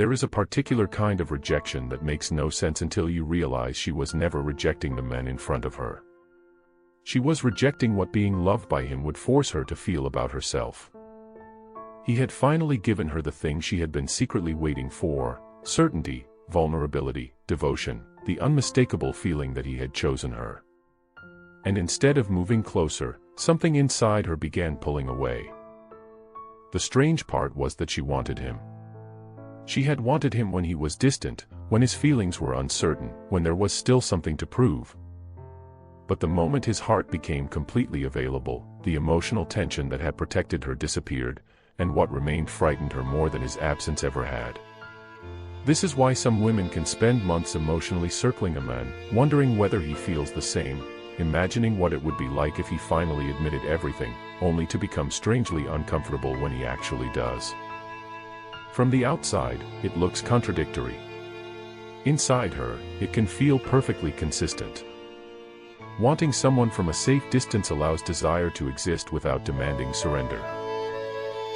There is a particular kind of rejection that makes no sense until you realize she was never rejecting the men in front of her. She was rejecting what being loved by him would force her to feel about herself. He had finally given her the thing she had been secretly waiting for: certainty, vulnerability, devotion, the unmistakable feeling that he had chosen her. And instead of moving closer, something inside her began pulling away. The strange part was that she wanted him. She had wanted him when he was distant, when his feelings were uncertain, when there was still something to prove. But the moment his heart became completely available, the emotional tension that had protected her disappeared, and what remained frightened her more than his absence ever had. This is why some women can spend months emotionally circling a man, wondering whether he feels the same, imagining what it would be like if he finally admitted everything, only to become strangely uncomfortable when he actually does. From the outside, it looks contradictory. Inside her, it can feel perfectly consistent. Wanting someone from a safe distance allows desire to exist without demanding surrender.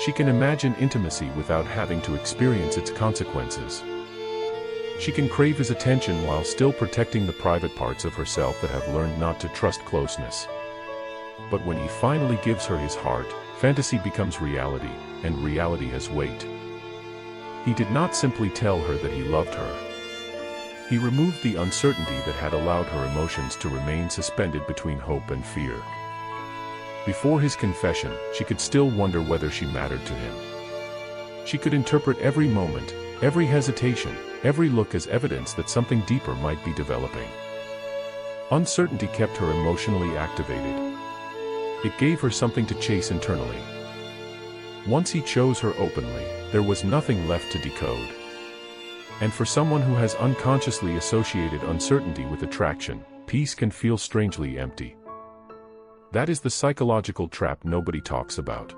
She can imagine intimacy without having to experience its consequences. She can crave his attention while still protecting the private parts of herself that have learned not to trust closeness. But when he finally gives her his heart, fantasy becomes reality, and reality has weight. He did not simply tell her that he loved her. He removed the uncertainty that had allowed her emotions to remain suspended between hope and fear. Before his confession, she could still wonder whether she mattered to him. She could interpret every moment, every hesitation, every look as evidence that something deeper might be developing. Uncertainty kept her emotionally activated. It gave her something to chase internally. Once he chose her openly, there was nothing left to decode. And for someone who has unconsciously associated uncertainty with attraction, peace can feel strangely empty. That is the psychological trap nobody talks about.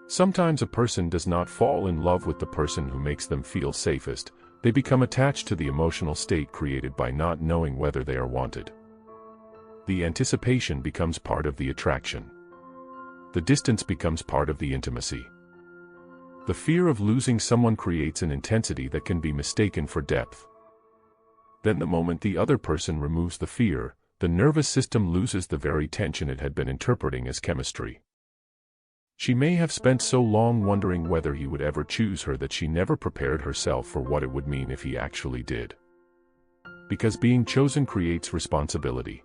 Sometimes a person does not fall in love with the person who makes them feel safest, they become attached to the emotional state created by not knowing whether they are wanted. The anticipation becomes part of the attraction. The distance becomes part of the intimacy. The fear of losing someone creates an intensity that can be mistaken for depth. Then the moment the other person removes the fear, the nervous system loses the very tension it had been interpreting as chemistry. She may have spent so long wondering whether he would ever choose her that she never prepared herself for what it would mean if he actually did. Because being chosen creates responsibility.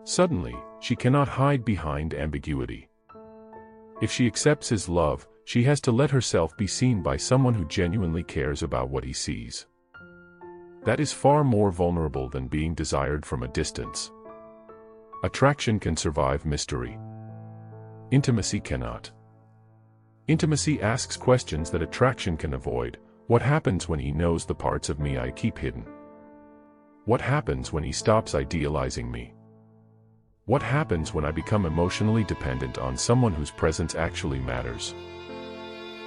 Suddenly, she cannot hide behind ambiguity. If she accepts his love, she has to let herself be seen by someone who genuinely cares about what he sees. That is far more vulnerable than being desired from a distance. Attraction can survive mystery. Intimacy cannot. Intimacy asks questions that attraction can avoid. What happens when he knows the parts of me I keep hidden? What happens when he stops idealizing me? What happens when I become emotionally dependent on someone whose presence actually matters?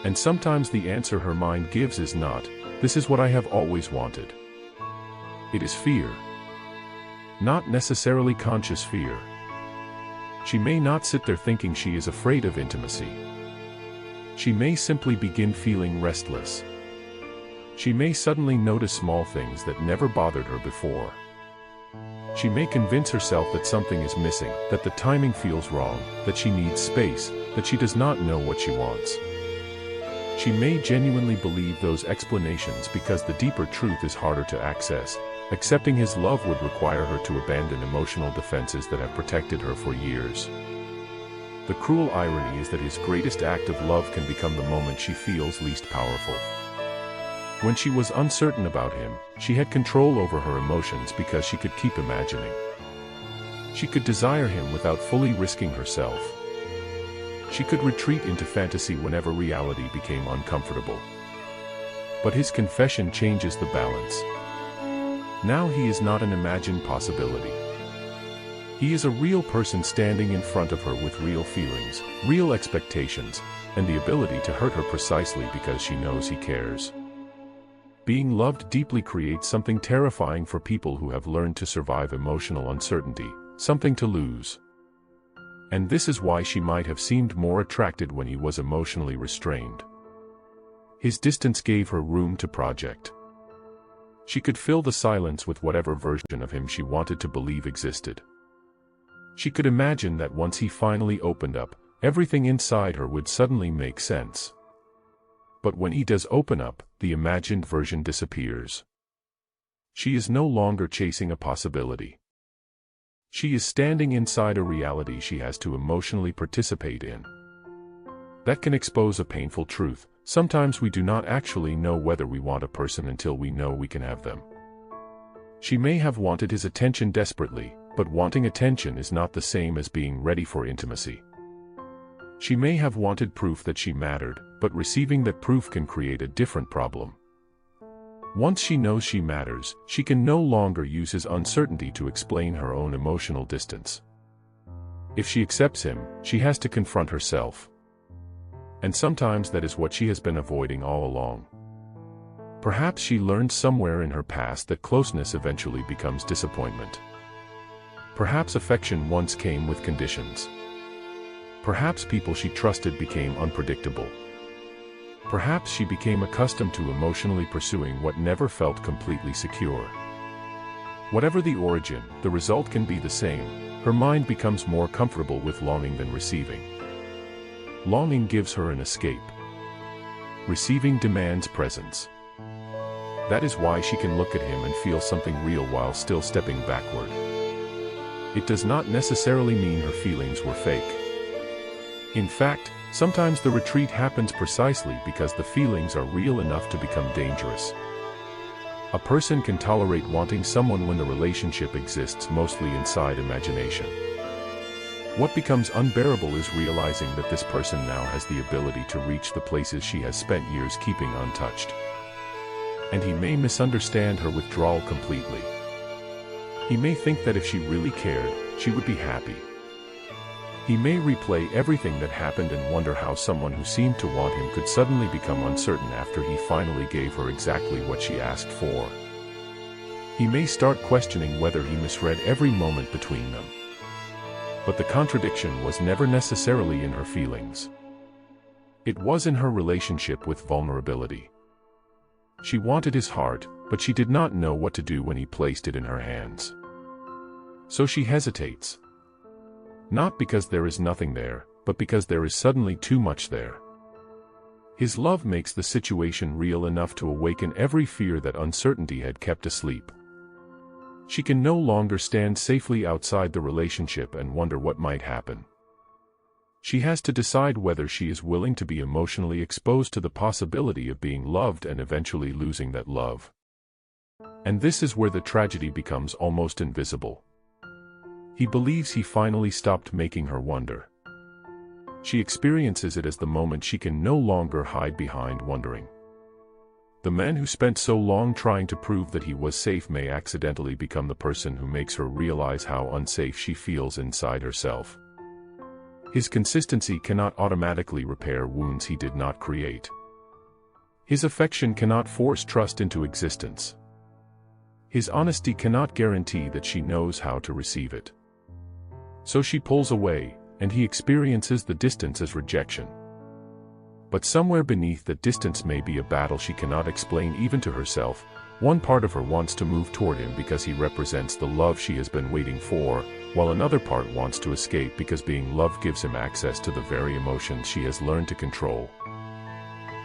And sometimes the answer her mind gives is not, "This is what I have always wanted." It is fear. Not necessarily conscious fear. She may not sit there thinking she is afraid of intimacy. She may simply begin feeling restless. She may suddenly notice small things that never bothered her before. She may convince herself that something is missing, that the timing feels wrong, that she needs space, that she does not know what she wants. She may genuinely believe those explanations because the deeper truth is harder to access. Accepting his love would require her to abandon emotional defenses that have protected her for years. The cruel irony is that his greatest act of love can become the moment she feels least powerful. When she was uncertain about him, she had control over her emotions because she could keep imagining. She could desire him without fully risking herself. She could retreat into fantasy whenever reality became uncomfortable. But his confession changes the balance. Now he is not an imagined possibility. He is a real person standing in front of her with real feelings, real expectations, and the ability to hurt her precisely because she knows he cares. Being loved deeply creates something terrifying for people who have learned to survive emotional uncertainty, something to lose. And this is why she might have seemed more attracted when he was emotionally restrained. His distance gave her room to project. She could fill the silence with whatever version of him she wanted to believe existed. She could imagine that once he finally opened up, everything inside her would suddenly make sense. But when he does open up, the imagined version disappears. She is no longer chasing a possibility. She is standing inside a reality she has to emotionally participate in. That can expose a painful truth. Sometimes we do not actually know whether we want a person until we know we can have them. She may have wanted his attention desperately, but wanting attention is not the same as being ready for intimacy. She may have wanted proof that she mattered, but receiving that proof can create a different problem. Once she knows she matters, she can no longer use his uncertainty to explain her own emotional distance. If she accepts him, she has to confront herself. And sometimes that is what she has been avoiding all along. Perhaps she learned somewhere in her past that closeness eventually becomes disappointment. Perhaps affection once came with conditions. Perhaps people she trusted became unpredictable. Perhaps she became accustomed to emotionally pursuing what never felt completely secure. Whatever the origin, the result can be the same. Her mind becomes more comfortable with longing than receiving. Longing gives her an escape. Receiving demands presence. That is why she can look at him and feel something real while still stepping backward. It does not necessarily mean her feelings were fake. In fact, sometimes the retreat happens precisely because the feelings are real enough to become dangerous. A person can tolerate wanting someone when the relationship exists mostly inside imagination. What becomes unbearable is realizing that this person now has the ability to reach the places she has spent years keeping untouched. And he may misunderstand her withdrawal completely. He may think that if she really cared, she would be happy. He may replay everything that happened and wonder how someone who seemed to want him could suddenly become uncertain after he finally gave her exactly what she asked for. He may start questioning whether he misread every moment between them. But the contradiction was never necessarily in her feelings. It was in her relationship with vulnerability. She wanted his heart, but she did not know what to do when he placed it in her hands. So she hesitates. Not because there is nothing there, but because there is suddenly too much there. His love makes the situation real enough to awaken every fear that uncertainty had kept asleep. She can no longer stand safely outside the relationship and wonder what might happen. She has to decide whether she is willing to be emotionally exposed to the possibility of being loved and eventually losing that love. And this is where the tragedy becomes almost invisible. He believes he finally stopped making her wonder. She experiences it as the moment she can no longer hide behind wondering. The man who spent so long trying to prove that he was safe may accidentally become the person who makes her realize how unsafe she feels inside herself. His consistency cannot automatically repair wounds he did not create. His affection cannot force trust into existence. His honesty cannot guarantee that she knows how to receive it. So she pulls away, and he experiences the distance as rejection. But somewhere beneath that distance may be a battle she cannot explain even to herself. One part of her wants to move toward him because he represents the love she has been waiting for, while another part wants to escape because being loved gives him access to the very emotions she has learned to control.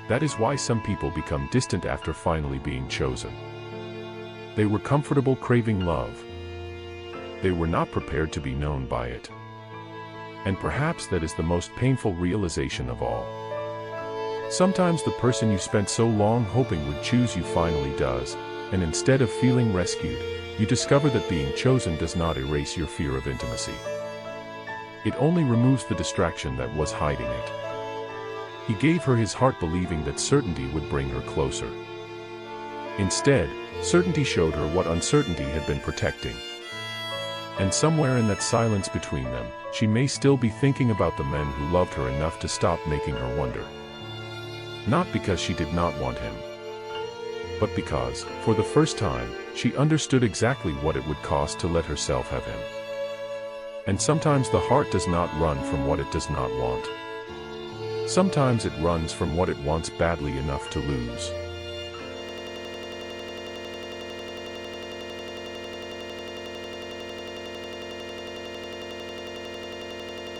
That is why some people become distant after finally being chosen. They were comfortable craving love. They were not prepared to be known by it. And perhaps that is the most painful realization of all. Sometimes the person you spent so long hoping would choose you finally does, and instead of feeling rescued, you discover that being chosen does not erase your fear of intimacy. It only removes the distraction that was hiding it. He gave her his heart believing that certainty would bring her closer. Instead, certainty showed her what uncertainty had been protecting. And somewhere in that silence between them, she may still be thinking about the men who loved her enough to stop making her wonder. Not because she did not want him, but because, for the first time, she understood exactly what it would cost to let herself have him. And sometimes the heart does not run from what it does not want. Sometimes it runs from what it wants badly enough to lose.